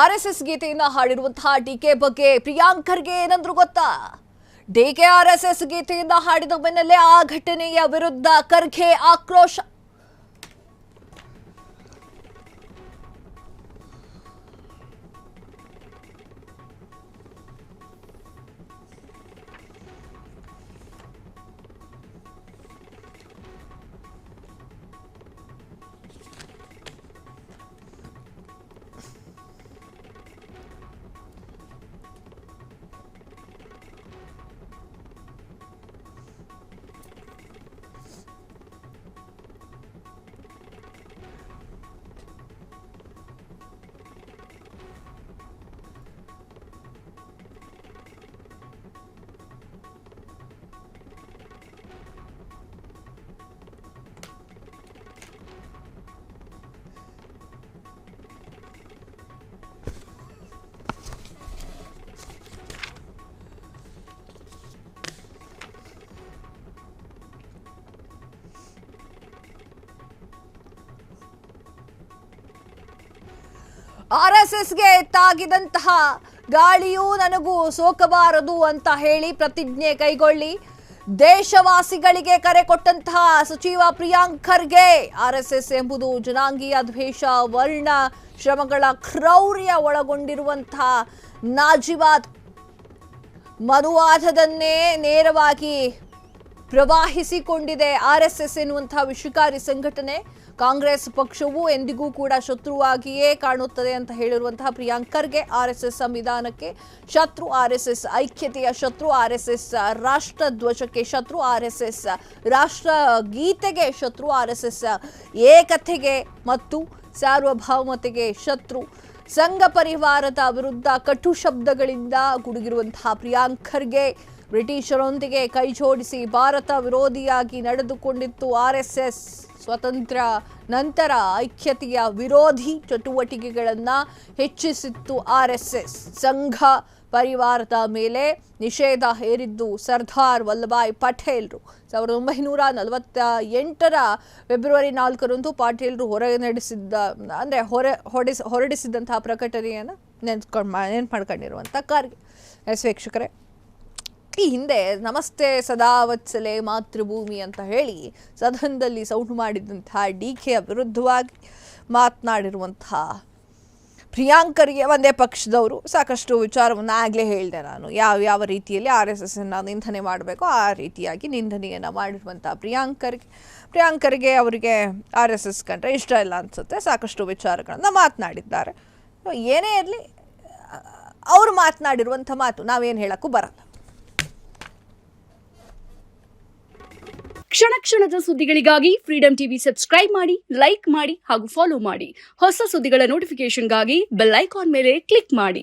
RSS ಗೀತೆಯನ್ನ ಹಾಡಿರುವಂತಹ DK ಬಗ್ಗೆ ಪ್ರಿಯಾಂಕ್ ಖರ್ಗೆ ಏನಂದ್ರು ಗೊತ್ತಾ? ಡಿಕೆ ಆರ್ಎಸ್ಎಸ್ ಗೀತೆಯನ್ನ ಹಾಡಿದ ಬೆನ್ನಲ್ಲೇ ಆ ಘಟನೆಯ ವಿರುದ್ಧ ಖರ್ಗೆ ಆಕ್ರೋಶ. ಆರ್ಎಸ್ಎಸ್ಗೆ ತಾಗಿದಂತಹ ಗಾಳಿಯೂ ನನಗೂ ಸೋಕಬಾರದು ಅಂತ ಹೇಳಿ ಪ್ರತಿಜ್ಞೆ ಕೈಗೊಳ್ಳಿ ದೇಶವಾಸಿಗಳಿಗೆ ಕರೆ ಕೊಟ್ಟಂತಹ ಸಚಿವ ಪ್ರಿಯಾಂಕ್ ಖರ್ಗೆ. ಆರ್ಎಸ್ಎಸ್ ಎಂಬುದು ಜನಾಂಗೀಯ ದ್ವೇಷ, ವರ್ಣ ಶ್ರಮಗಳ ಕ್ರೌರ್ಯ ಒಳಗೊಂಡಿರುವಂತಹ ನಾಜಿವಾದ್ ಮನುವಾದದನ್ನೇ ನೇರವಾಗಿ ಪ್ರವಾಹಿಸಿಕೊಂಡಿದೆ ಆರ್ಎಸ್ಎಸ್ ಎನ್ನುವಂತಹ ವಿಷಕಾರಿ ಸಂಘಟನೆ. ಕಾಂಗ್ರೆಸ್ ಪಕ್ಷವು ಎಂದಿಗೂ ಕೂಡ ಶತ್ರುವಾಗಿಯೇ ಕಾಣುತ್ತದೆ ಅಂತ ಹೇಳಿರುವಂತಹ ಪ್ರಿಯಾಂಕ್ ಖರ್ಗೆ ಆರ್ಎಸ್ಎಸ್ ಸಂವಿಧಾನಕ್ಕೆ ಶತ್ರು, ಆರ್ಎಸ್ಎಸ್ ಐಕ್ಯತೆಯ ಶತ್ರು, ಆರ್ಎಸ್ಎಸ್ ರಾಷ್ಟ್ರ ಧ್ವಜಕ್ಕೆ ಶತ್ರು, ಆರ್ಎಸ್ಎಸ್ ರಾಷ್ಟ್ರ ಗೀತೆಗೆ ಶತ್ರು, ಆರ್ಎಸ್ಎಸ್ ಏಕತೆಗೆ ಮತ್ತು ಸಾರ್ವಭೌಮತೆಗೆ ಶತ್ರು. ಸಂಘ ಪರಿವಾರದ ವಿರುದ್ಧ ಕಟು ಶಬ್ದಗಳಿಂದ ಗುಡುಗಿರುವಂತಹ ಪ್ರಿಯಾಂಕ್ ಖರ್ಗೆ ಬ್ರಿಟಿಷರೊಂದಿಗೆ ಕೈ ಜೋಡಿಸಿ ಭಾರತ ವಿರೋಧಿಯಾಗಿ ನಡೆದುಕೊಂಡಿತ್ತು ಆರ್ಎಸ್ಎಸ್. ಸ್ವತಂತ್ರ ನಂತರ ಐಕ್ಯತೆಯ ವಿರೋಧಿ ಚಟುವಟಿಕೆಗಳನ್ನು ಹೆಚ್ಚಿಸಿತ್ತು ಆರ್ಎಸ್ಎಸ್. ಸಂಘ ಪರಿವಾರದ ಮೇಲೆ ನಿಷೇಧ ಹೇರಿದ್ದು ಸರ್ದಾರ್ ವಲ್ಲಭಾಯ್ ಪಟೇಲ್ರು. 1948ರ ಫೆಬ್ರವರಿ 4ರಂದು ಪಾಟೀಲ್ರು ಹೊರಡಿಸಿದಂತಹ ಪ್ರಕಟಣೆಯನ್ನು ನೆನ್ಪು ಖರ್ಗೆ. ವೀಕ್ಷಕರೇ, ಈ ಹಿಂದೆ ನಮಸ್ತೆ ಸದಾ ವತ್ಸಲೆ ಮಾತೃಭೂಮಿ ಅಂತ ಹೇಳಿ ಸದನದಲ್ಲಿ ಸೌಂಡು ಮಾಡಿದಂತಹ ಡಿಕೆಯ ವಿರುದ್ಧವಾಗಿ ಮಾತನಾಡಿರುವಂತಹ ಪ್ರಿಯಾಂಕ್ ಖರ್ಗೆ ಒಂದೇ ಪಕ್ಷದವರು ಸಾಕಷ್ಟು ವಿಚಾರವನ್ನು ಆಗಲೇ ಹೇಳಿದೆ ನಾನು. ಯಾವ ರೀತಿಯಲ್ಲಿ ಆರ್ಎಸ್ಎಸ್ಸನ್ನು ನಿಂದನೆ ಮಾಡಬೇಕೋ ಆ ರೀತಿಯಾಗಿ ನಿಂದನೆಯನ್ನು ಮಾಡಿರುವಂತಹ ಪ್ರಿಯಾಂಕ್ ಖರ್ಗೆ ಅವರಿಗೆ ಆರ್ಎಸ್ಎಸ್ ಕಂಡ್ರೆ ಇಷ್ಟ ಇಲ್ಲ ಅನಿಸುತ್ತೆ. ಸಾಕಷ್ಟು ವಿಚಾರಗಳನ್ನು ಮಾತನಾಡಿದ್ದಾರೆ. ಏನೇ ಇರಲಿ, ಅವರು ಮಾತನಾಡಿರುವಂಥ ಮಾತು ನಾವೇನು ಹೇಳೋಕ್ಕೂ ಬರಲ್ಲ. ಕ್ಷಣ ಕ್ಷಣದ ಸುದ್ದಿಗಳಿಗಾಗಿ ಫ್ರೀಡಂ ಟಿವಿ ಸಬ್ಸ್ಕ್ರೈಬ್ ಮಾಡಿ, ಲೈಕ್ ಮಾಡಿ ಹಾಗೂ ಫಾಲೋ ಮಾಡಿ. ಹೊಸ ಸುದ್ದಿಗಳ ನೋಟಿಫಿಕೇಶನ್ಗಾಗಿ ಬೆಲ್ ಐಕಾನ್ ಮೇಲೆ ಕ್ಲಿಕ್ ಮಾಡಿ.